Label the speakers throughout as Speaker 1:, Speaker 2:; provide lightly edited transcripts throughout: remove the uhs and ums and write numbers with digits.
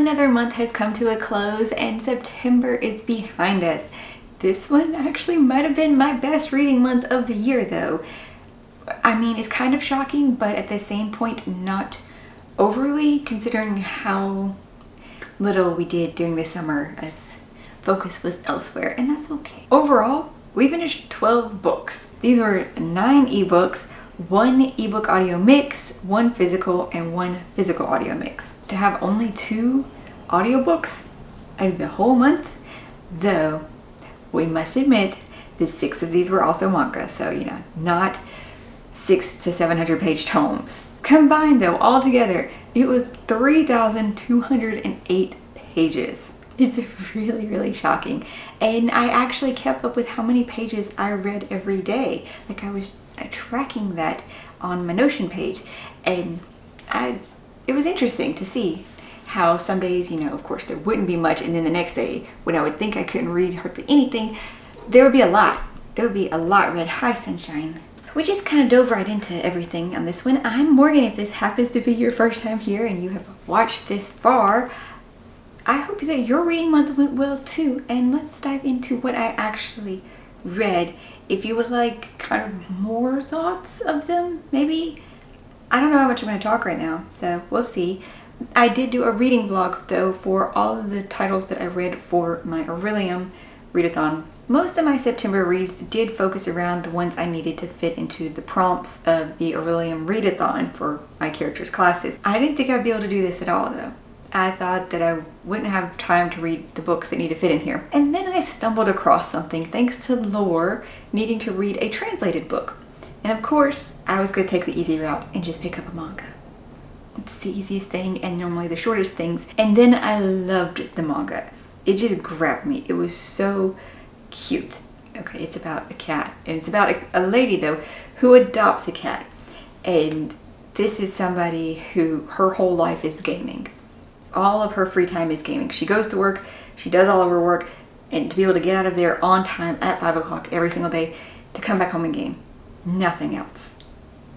Speaker 1: Another month has come to a close and September is behind us. This one actually might have been my best reading month of the year though. I mean, it's kind of shocking, but at the same point, not overly, considering how little we did during the summer as focus was elsewhere, and that's okay. Overall, we finished 12 books. These were 9 ebooks, 1 ebook audio mix, 1 physical, and 1 physical audio mix. To have only 2 audiobooks out of the whole month, though we must admit that 6 of these were also manga, so not 600 to 700 page tomes. Combined though, all together, it was 3,208 pages. It's really, really shocking. And I actually kept up with how many pages I read every day. Like, I was tracking that on my Notion page, and it was interesting to see how some days, of course there wouldn't be much, and then the next day when I would think I couldn't read hardly anything, there would be a lot. There would be a lot read. Hi, sunshine. We just kind of dove right into everything on this one. I'm Morgan. If this happens to be your first time here and you have watched this far, I hope that your reading month went well too. And let's dive into what I actually read. If you would like kind of more thoughts of them, maybe. I don't know how much I'm going to talk right now, so we'll see. I did do a reading vlog though for all of the titles that I read for my Orilium Readathon. Most of my September reads did focus around the ones I needed to fit into the prompts of the Orilium Readathon for my characters' classes. I didn't think I'd be able to do this at all though. I thought that I wouldn't have time to read the books that need to fit in here. And then I stumbled across something thanks to Lore needing to read a translated book. And of course, I was going to take the easy route and just pick up a manga. It's the easiest thing and normally the shortest things. And then I loved the manga. It just grabbed me. It was so cute. Okay, it's about a cat. And it's about a lady though who adopts a cat. And this is somebody who her whole life is gaming. All of her free time is gaming. She goes to work, she does all of her work, and to be able to get out of there on time at 5 o'clock every single day to come back home and game. Nothing else.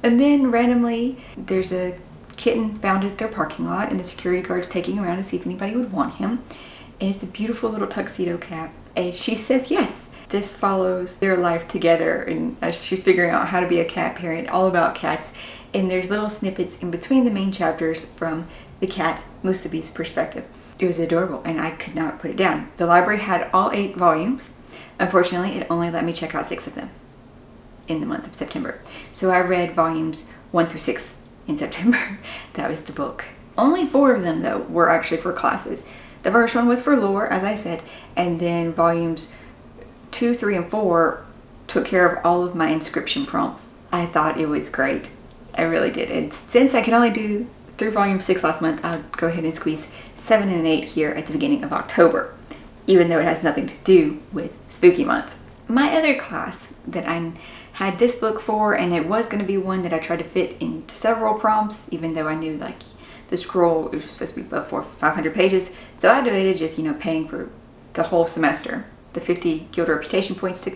Speaker 1: And then randomly there's a kitten found at their parking lot and the security guard's taking him around to see if anybody would want him. And it's a beautiful little tuxedo cat. And she says yes. This follows their life together, and as she's figuring out how to be a cat parent, all about cats. And there's little snippets in between the main chapters from the cat Musubi's perspective. It was adorable and I could not put it down. The library had all 8 volumes. Unfortunately, it only let me check out 6 of them in the month of September. So I read volumes 1 through 6 in September. That was the bulk. Only 4 of them though were actually for classes. The first one was for Lore, as I said, and then volumes 2, 3, and 4 took care of all of my inscription prompts. I thought it was great. I really did. And since I could only do through volume 6 last month, I'll go ahead and squeeze 7 and 8 here at the beginning of October, even though it has nothing to do with Spooky Month. My other class that I had this book for, and it was going to be one that I tried to fit into several prompts, even though I knew like the scroll was supposed to be above 500 pages. So I debated just, paying for the whole semester. The 50 guild reputation points to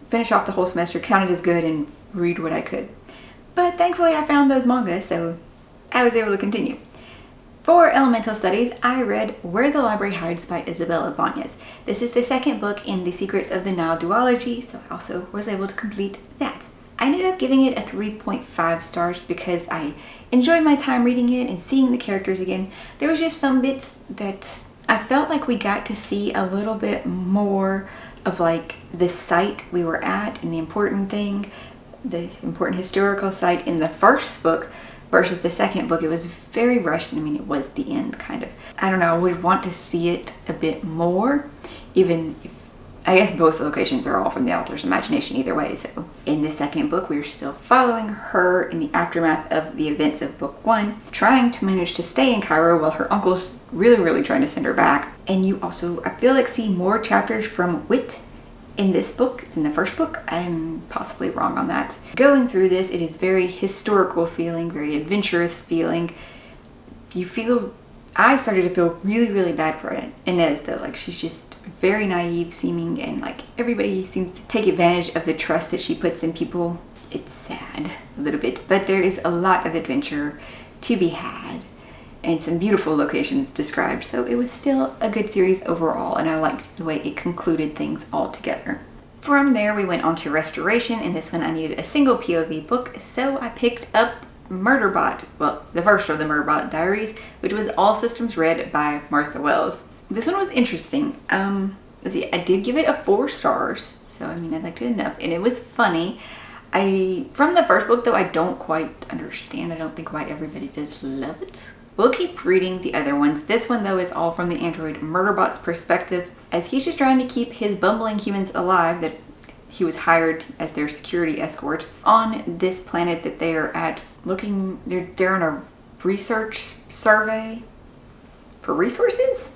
Speaker 1: finish off the whole semester counted as good and read what I could. But thankfully I found those mangas, so I was able to continue. For Elemental Studies, I read Where the Library Hides by Isabella Banez. This is the second book in the Secrets of the Nile duology, so I also was able to complete that. I ended up giving it a 3.5 stars because I enjoyed my time reading it and seeing the characters again. There was just some bits that I felt like we got to see a little bit more of like the site we were at and the important thing, the important historical site in the first book versus the second book. It was very rushed, and it was the end kind of. I don't know, I would want to see it a bit more, even if I guess both locations are all from the author's imagination either way. So in the second book, we're still following her in the aftermath of the events of book 1, trying to manage to stay in Cairo while her uncle's really trying to send her back. And you also, I feel like, see more chapters from Wit in this book than the first book. I'm possibly wrong on that. Going through this, it is very historical feeling, very adventurous feeling. I started to feel really bad for Inez though. Like, she's just very naive seeming, and like everybody seems to take advantage of the trust that she puts in people. It's sad a little bit, but there is a lot of adventure to be had. and some beautiful locations described. So it was still a good series overall, and I liked the way it concluded things all together. From there, we went on to Restoration, and this one I needed a single POV book, so I picked up Murderbot, well, the first of the Murderbot Diaries, which was All Systems Red by Martha Wells. This one was interesting. Let's see, I did give it a 4 stars, so I mean, I liked it enough, and it was funny. From the first book, though, I don't quite understand. I don't think why everybody does love it. We'll keep reading the other ones. This one, though, is all from the android Murderbot's perspective, as he's just trying to keep his bumbling humans alive that he was hired as their security escort on this planet that they are at looking. They're on a research survey for resources?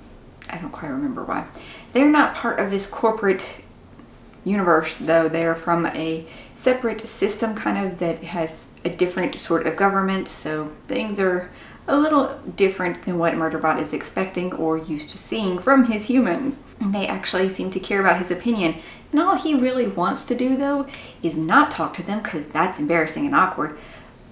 Speaker 1: I don't quite remember why. They're not part of this corporate universe, though. They're from a separate system kind of that has a different sort of government, so things are a little different than what Murderbot is expecting or used to seeing from his humans. And they actually seem to care about his opinion, and all he really wants to do, though, is not talk to them, because that's embarrassing and awkward,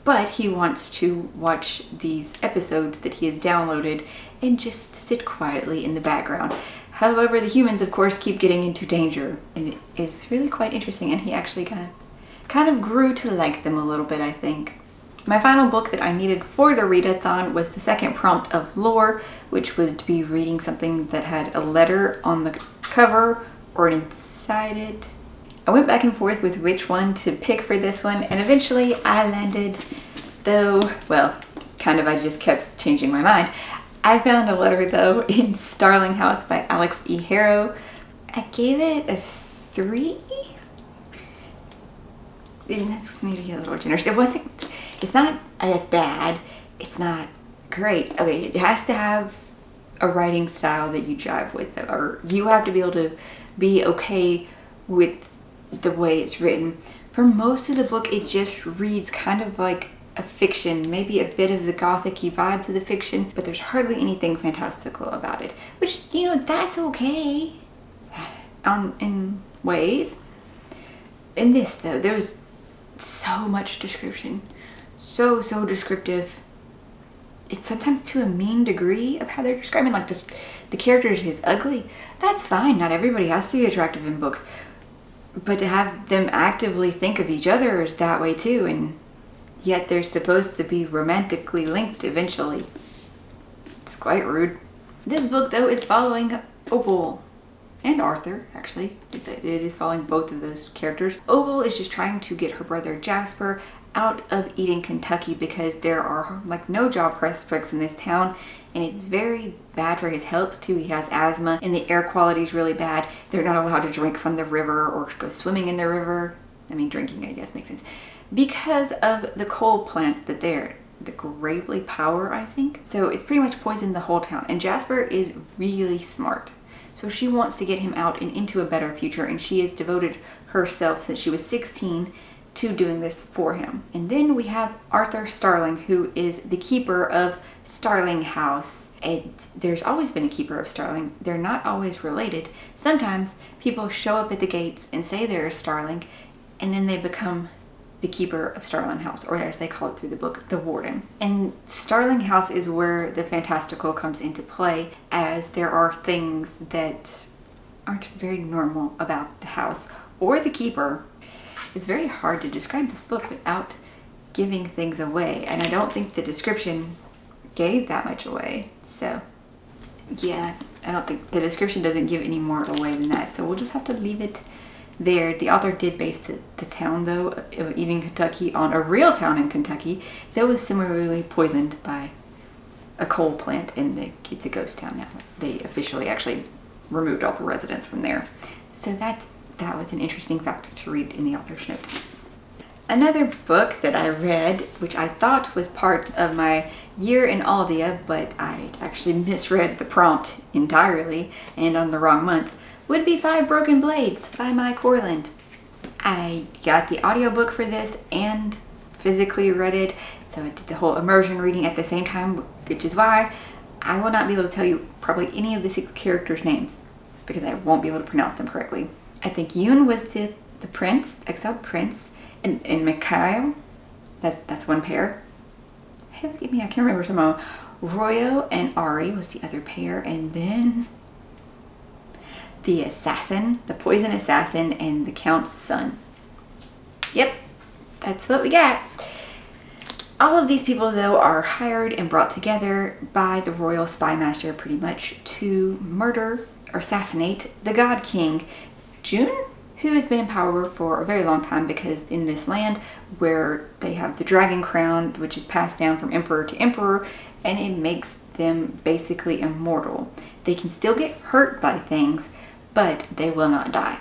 Speaker 1: but he wants to watch these episodes that he has downloaded and just sit quietly in the background. However, the humans, of course, keep getting into danger, and it is really quite interesting, and he actually kind of grew to like them a little bit, I think. My final book that I needed for the readathon was the second prompt of Lore, which would be reading something that had a letter on the cover or inside it. I went back and forth with which one to pick for this one, and eventually I landed, though, well, kind of, I just kept changing my mind. I found a letter, though, in Starling House by Alex E. Harrow. I gave it a 3? And that's maybe a little generous. It's not, I guess, bad. It's not great. Okay, it has to have a writing style that you jive with, or you have to be able to be okay with the way it's written. For most of the book, it just reads kind of like a fiction, maybe a bit of the gothic-y vibes of the fiction, but there's hardly anything fantastical about it, which, you know, that's okay in ways. In this, though, there's so much description, so descriptive. It's sometimes to a mean degree of how they're describing, like, just the characters is ugly. That's fine, not everybody has to be attractive in books, but to have them actively think of each other is that way too, and yet they're supposed to be romantically linked eventually. It's quite rude. This book, though, is following Opal and Arthur, actually. It is following both of those characters. Opal is just trying to get her brother Jasper out of Eden, Kentucky, because there are like no job prospects in this town, and it's very bad for his health too. He has asthma, and the air quality is really bad. They're not allowed to drink from the river or go swimming in the river. I mean, drinking, I guess, makes sense. Because of the coal plant that the Gravely Power, I think. So it's pretty much poisoned the whole town. And Jasper is really smart. So she wants to get him out and into a better future, and she has devoted herself since she was 16 to doing this for him. And then we have Arthur Starling, who is the keeper of Starling House. And there's always been a keeper of Starling. They're not always related. Sometimes people show up at the gates and say they're a Starling, and then they become the keeper of Starling House, or as they call it through the book, the warden. And Starling House is where the fantastical comes into play, as there are things that aren't very normal about the house or the keeper. It's very hard to describe this book without giving things away, and I don't think the description gave that much away. So yeah, I don't think the description doesn't give any more away than that, so we'll just have to leave it there. The author did base the town, though, of Eden, Kentucky, on a real town in Kentucky that was similarly poisoned by a coal plant, and it's a ghost town now. They officially actually removed all the residents from there. So that was an interesting fact to read in the author's note. Another book that I read, which I thought was part of my year in Aldia, but I actually misread the prompt entirely and on the wrong month, would be Five Broken Blades by Mike Orland. I got the audiobook for this and physically read it, so I did the whole immersion reading at the same time, which is why I will not be able to tell you probably any of the 6 characters' names, because I won't be able to pronounce them correctly. I think Yoon was the prince, exiled prince, and Mikhail, that's one pair. Hey, look at me, I can't remember somehow. Royo and Ari was the other pair, and then the assassin, the poison assassin, and the Count's son. Yep, that's what we got. All of these people, though, are hired and brought together by the royal spy master pretty much to murder or assassinate the God King, June, who has been in power for a very long time, because in this land where they have the dragon crown, which is passed down from emperor to emperor, and it makes them basically immortal. They can still get hurt by things, but they will not die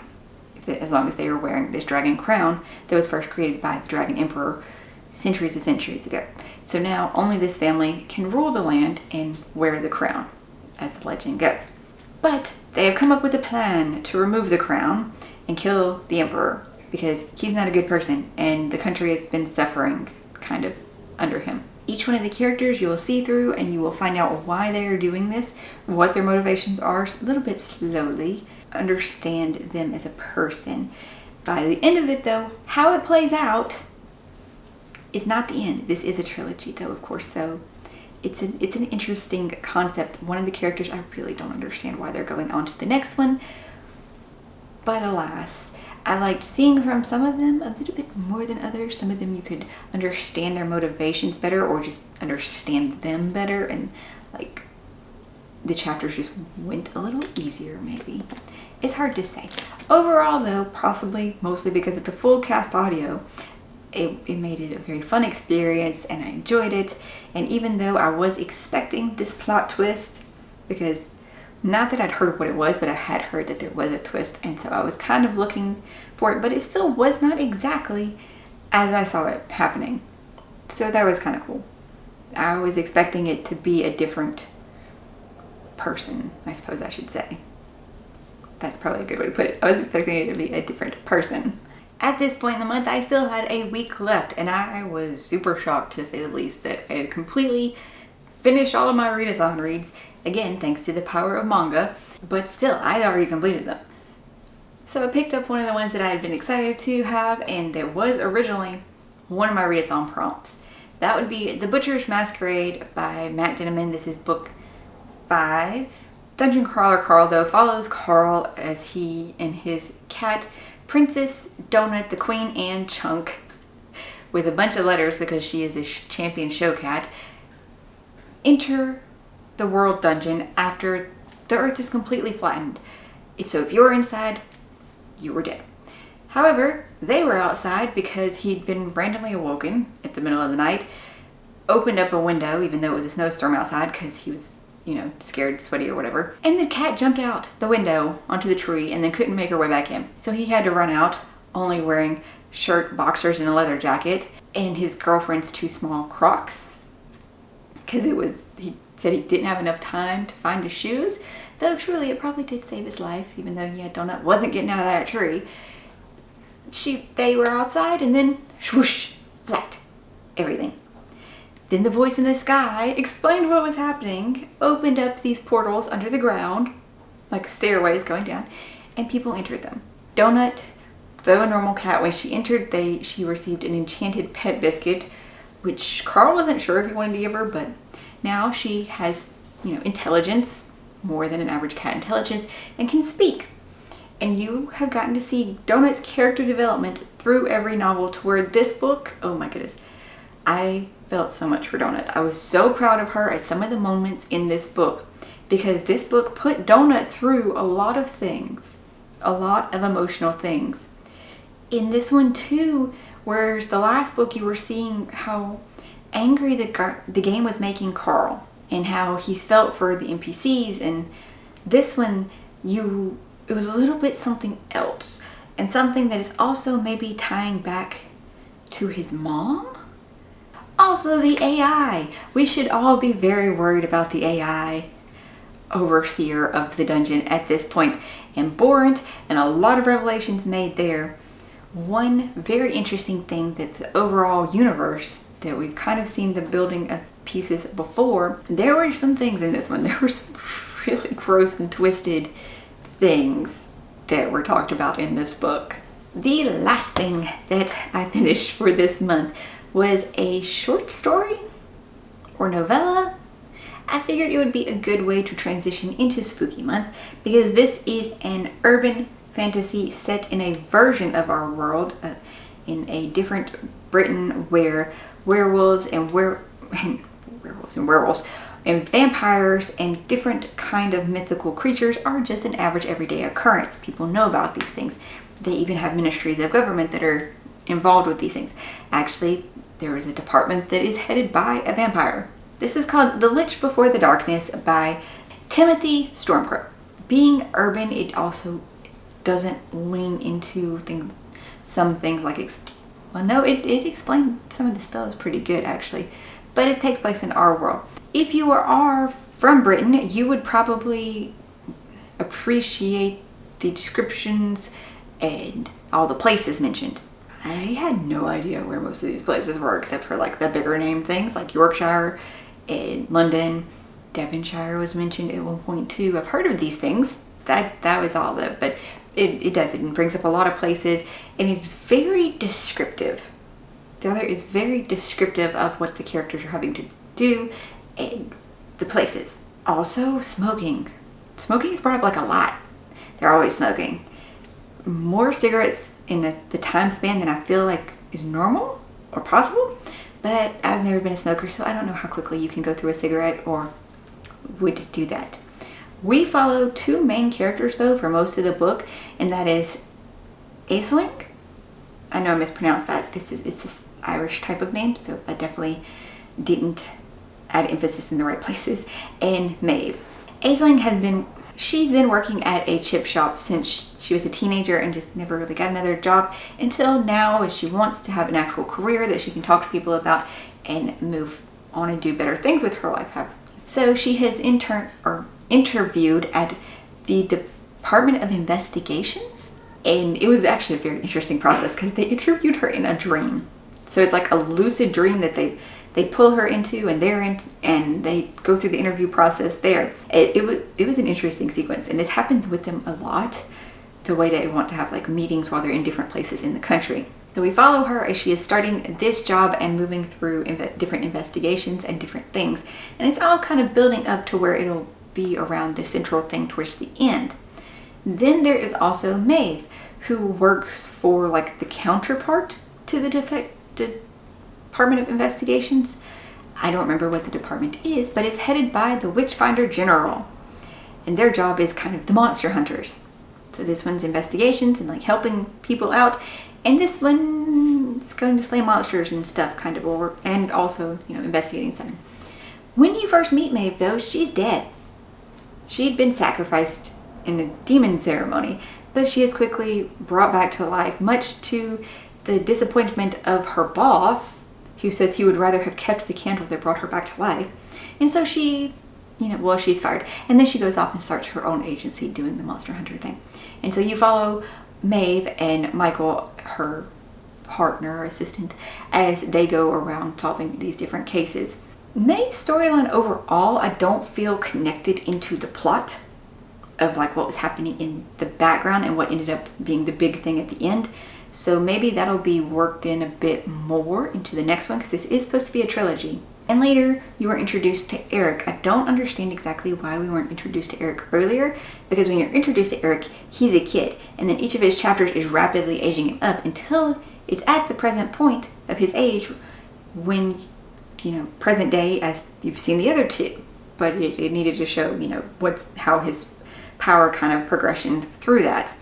Speaker 1: as long as they are wearing this dragon crown that was first created by the dragon emperor centuries and centuries ago. So now only this family can rule the land and wear the crown, as the legend goes. But they have come up with a plan to remove the crown and kill the emperor, because he's not a good person and the country has been suffering kind of under him. Each one of the characters you will see through, and you will find out why they are doing this, what their motivations are a little bit slowly, understand them as a person. By the end of it, though, how it plays out is not the end. This is a trilogy, though, of course, so it's an interesting concept. One of the characters, I really don't understand why they're going on to the next one, but alas, I liked seeing from some of them a little bit more than others. Some of them you could understand their motivations better, or just understand them better, and like the chapters just went a little easier maybe. It's hard to say. Overall, though, possibly mostly because of the full cast audio, it made it a very fun experience and I enjoyed it. And even though I was expecting this plot twist, because not that I'd heard what it was, but I had heard that there was a twist, and so I was kind of looking for it, but it still was not exactly as I saw it happening. So that was kind of cool. I was expecting it to be a different person, I suppose I should say. That's probably a good way to put it. I was expecting it to be a different person. At this point in the month, I still had a week left, and I was super shocked, to say the least, that I had completely finished all of my readathon reads. Again, thanks to the power of manga, but still, I'd already completed them. So I picked up one of the ones that I had been excited to have, and that was originally one of my readathon prompts. That would be The Butcher's Masquerade by Matt Dinneman. This is book 5. Dungeon Crawler Carl, though, follows Carl as he and his cat, Princess Donut, the Queen, and Chunk, with a bunch of letters because she is a champion show cat, enter the world dungeon after the earth is completely flattened. If you're inside, you were dead. However, they were outside because he'd been randomly awoken at the middle of the night, opened up a window even though it was a snowstorm outside because he was, scared, sweaty or whatever. And the cat jumped out the window onto the tree and then couldn't make her way back in. So he had to run out, only wearing shirt, boxers, and a leather jacket, and his girlfriend's 2 small Crocs. Because he said he didn't have enough time to find his shoes. Though truly, it probably did save his life, even though Donut wasn't getting out of that tree. They were outside, and then swoosh, flat, everything. Then the voice in the sky explained what was happening, opened up these portals under the ground, like stairways going down, and people entered them. Donut, though a normal cat, when she entered, she received an enchanted pet biscuit, which Carl wasn't sure if he wanted to give her, but now she has, intelligence, more than an average cat intelligence, and can speak. And you have gotten to see Donut's character development through every novel, to where this book, oh my goodness, I felt so much for Donut. I was so proud of her at some of the moments in this book, because this book put Donut through a lot of things, a lot of emotional things. In this one too, whereas the last book you were seeing how angry the game was making Carl, and how he's felt for the NPCs, and this one it was a little bit something else, and something that is also maybe tying back to his mom. Also, the AI. We should all be very worried about the AI overseer of the dungeon at this point. Abhorrent, and a lot of revelations made there. One very interesting thing that the overall universe, that we've kind of seen the building of pieces before, there were some things in this one. There were some really gross and twisted things that were talked about in this book. The last thing that I finished for this month was a short story or novella. I figured it would be a good way to transition into spooky month because this is an urban fantasy set in a version of our world, in a different Britain where werewolves and werewolves and vampires and different kind of mythical creatures are just an average everyday occurrence. People know about these things. They even have ministries of government that are involved with these things. Actually, there is a department that is headed by a vampire. This is called The Lich Before the Darkness by Timothy Stormcrow. Being urban, it also doesn't lean into some things like, it explained some of the spells pretty good actually, but it takes place in our world. If you are from Britain, you would probably appreciate the descriptions and all the places mentioned. I had no idea where most of these places were except for like the bigger name things like Yorkshire and London. Devonshire was mentioned at one point too. I've heard of these things. That was all though, but it brings up a lot of places and it's very descriptive. The other is very descriptive of what the characters are having to do and the places. Also, smoking. Smoking is brought up like a lot. They're always smoking. More cigarettes in the time span than I feel like is normal or possible, but I've never been a smoker, so I don't know how quickly you can go through a cigarette or would do that. We follow two main characters though for most of the book, and that is Aisling. I know I mispronounced that. It's this Irish type of name, so I definitely didn't add emphasis in the right places. And Maeve. Aisling she's been working at a chip shop since she was a teenager and just never really got another job until now, and she wants to have an actual career that she can talk to people about and move on and do better things with her life. So she has interviewed at the Department of Investigations, and it was actually a very interesting process because they interviewed her in a dream. So it's like a lucid dream that they pull her into, and and they go through the interview process there. It was an interesting sequence, and this happens with them a lot. It's a way they want to have like meetings while they're in different places in the country. So we follow her as she is starting this job and moving through different investigations and different things. And it's all kind of building up to where it'll be around the central thing towards the end. Then there is also Maeve, who works for like the counterpart to the Department of Investigations. I don't remember what the department is, but it's headed by the Witchfinder General. And their job is kind of the monster hunters. So this one's investigations and like helping people out. And this one is going to slay monsters and stuff kind of, and also, investigating something. When you first meet Maeve though, she's dead. She'd been sacrificed in a demon ceremony, but she is quickly brought back to life, much to the disappointment of her boss, who says he would rather have kept the candle that brought her back to life. And so she's fired. And then she goes off and starts her own agency doing the monster hunter thing. And so you follow Maeve and Michael, her partner or assistant, as they go around solving these different cases. Maeve's storyline overall, I don't feel connected into the plot of like what was happening in the background and what ended up being the big thing at the end. So maybe that'll be worked in a bit more into the next one because this is supposed to be a trilogy. And later you were introduced to Eric. I don't understand exactly why we weren't introduced to Eric earlier, because when you're introduced to Eric, he's a kid, and then each of his chapters is rapidly aging him up until it's at the present point of his age when, present day as you've seen the other two. But it needed to show, how his power kind of progression through that.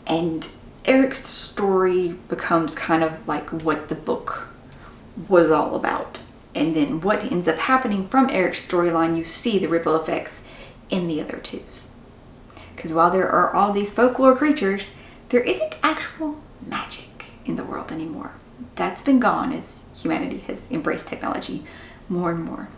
Speaker 1: And Eric's story becomes kind of like what the book was all about. And then what ends up happening from Eric's storyline, you see the ripple effects in the other two's. Because while there are all these folklore creatures, there isn't actual magic in the world anymore. That's been gone as humanity has embraced technology more and more.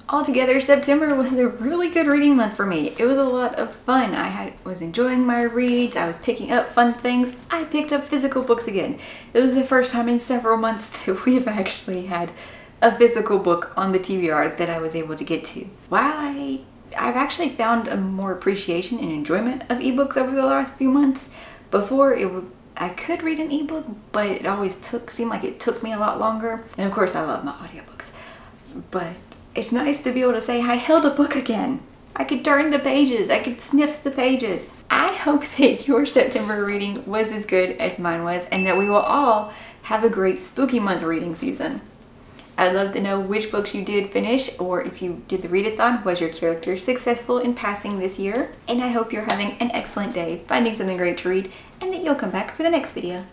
Speaker 1: Altogether, September was a really good reading month for me. It was a lot of fun. I was enjoying my reads. I was picking up fun things. I picked up physical books again. It was the first time in several months that we've actually had a physical book on the TBR that I was able to get to. While I've actually found a more appreciation and enjoyment of ebooks over the last few months. Before I could read an ebook, but it always seemed like it took me a lot longer. And of course I love my audiobooks. But it's nice to be able to say I held a book again. I could turn the pages, I could sniff the pages. I hope that your September reading was as good as mine was, and that we will all have a great spooky month reading season. I'd love to know which books you did finish, or if you did the readathon, was your character successful in passing this year? And I hope you're having an excellent day, finding something great to read, and that you'll come back for the next video.